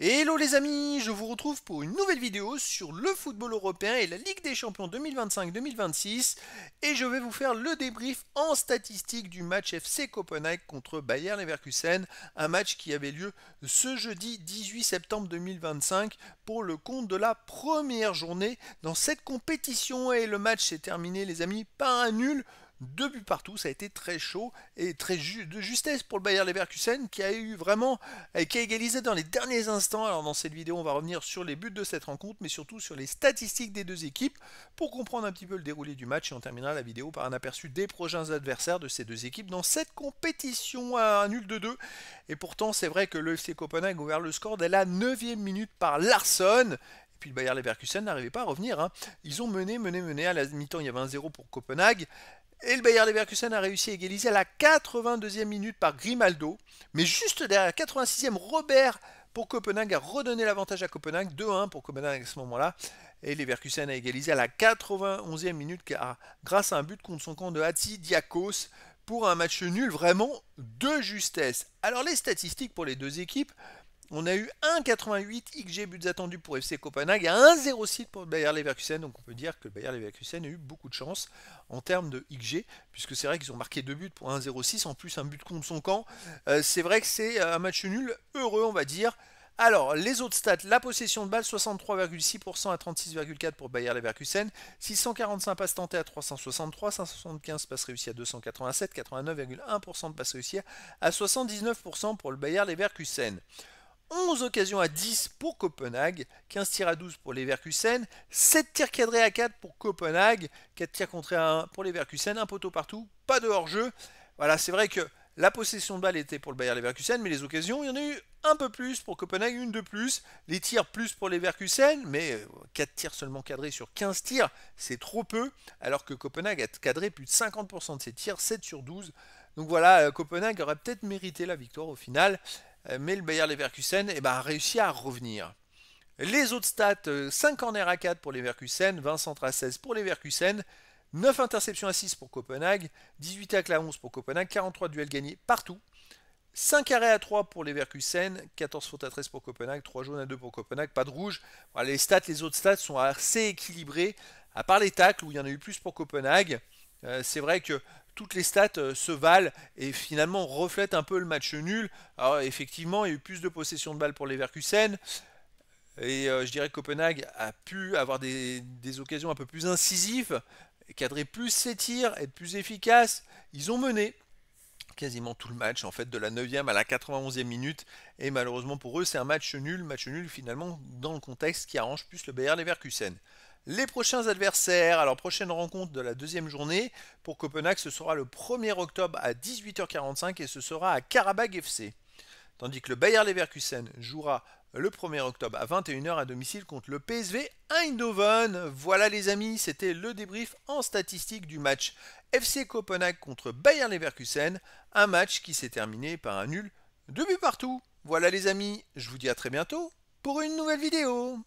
Hello les amis, je vous retrouve pour une nouvelle vidéo sur le football européen et la Ligue des Champions 2025-2026 et je vais vous faire le débrief en statistique du match FC Copenhague contre Bayer Leverkusen, un match qui avait lieu ce jeudi 18 septembre 2025 pour le compte de la première journée dans cette compétition et le match s'est terminé les amis par un nul. 2 buts partout, ça a été très chaud et très de justesse pour le Bayer Leverkusen qui a eu vraiment, qui a égalisé dans les derniers instants. Alors dans cette vidéo, on va revenir sur les buts de cette rencontre, mais surtout sur les statistiques des deux équipes pour comprendre un petit peu le déroulé du match et on terminera la vidéo par un aperçu des prochains adversaires de ces deux équipes dans cette compétition à un nul de 2. Et pourtant, c'est vrai que le FC Copenhague a ouvert le score dès la 9e minute par Larsson. Puis le Bayer Leverkusen n'arrivait pas à revenir. Ils ont mené. À la mi-temps, il y avait 1-0 pour Copenhague. Et le Bayer Leverkusen a réussi à égaliser à la 82e minute par Grimaldo. Mais juste derrière la 86e, Robert pour Copenhague a redonné l'avantage à Copenhague. 2-1 pour Copenhague à ce moment-là. Et Leverkusen a égalisé à la 91e minute grâce à un but contre son camp de Hatzidiakos pour un match nul vraiment de justesse. Alors les statistiques pour les deux équipes. On a eu 1,88 XG buts attendus pour FC Copenhague et 1,06 pour le Bayer Leverkusen. Donc on peut dire que le Bayer Leverkusen a eu beaucoup de chance en termes de XG, puisque c'est vrai qu'ils ont marqué 2 buts pour 1,06, en plus un but contre son camp. C'est vrai que c'est un match nul heureux, on va dire. Alors, les autres stats, la possession de balle, 63,6% à 36,4% pour Bayer Leverkusen, 645 passes tentées à 363, 575 passes réussies à 287, 89,1% de passes réussies à 79% pour le Bayer Leverkusen. 11 occasions à 10 pour Copenhague, 15 tirs à 12 pour Leverkusen, 7 tirs cadrés à 4 pour Copenhague, 4 tirs contrés à 1 pour Leverkusen, un poteau partout, pas de hors-jeu. Voilà, c'est vrai que la possession de balle était pour le Bayer Leverkusen, mais les occasions, il y en a eu un peu plus pour Copenhague, une de plus. Les tirs plus pour Leverkusen, mais 4 tirs seulement cadrés sur 15 tirs, c'est trop peu, alors que Copenhague a cadré plus de 50% de ses tirs, 7 sur 12. Donc voilà, Copenhague aurait peut-être mérité la victoire au final. Mais le Bayer Leverkusen a réussi à revenir. Les autres stats, 5 corners à 4 pour Leverkusen, 20 centres à 16 pour Leverkusen, 9 interceptions à 6 pour Copenhague, 18 tacles à 11 pour Copenhague, 43 duels gagnés partout, 5 arrêts à 3 pour Leverkusen, 14 fautes à 13 pour Copenhague, 3 jaunes à 2 pour Copenhague, pas de rouge. Voilà, les autres stats sont assez équilibrés, à part les tacles où il y en a eu plus pour Copenhague. C'est vrai que toutes les stats se valent et finalement reflètent un peu le match nul. Alors effectivement, il y a eu plus de possession de balles pour Leverkusen. Et je dirais que Copenhague a pu avoir des occasions un peu plus incisives, cadrer plus ses tirs, être plus efficace. Ils ont mené quasiment tout le match, en fait, de la 9e à la 91e minute. Et malheureusement pour eux, c'est un match nul finalement dans le contexte qui arrange plus le Bayer Leverkusen. Les prochains adversaires, alors prochaine rencontre de la deuxième journée pour Copenhague, ce sera le 1er octobre à 18h45 et ce sera à Karabag FC. Tandis que le Bayer Leverkusen jouera le 1er octobre à 21h à domicile contre le PSV Eindhoven. Voilà les amis, c'était le débrief en statistique du match FC Copenhague contre Bayer Leverkusen, un match qui s'est terminé par un nul 2 buts partout. Voilà les amis, je vous dis à très bientôt pour une nouvelle vidéo.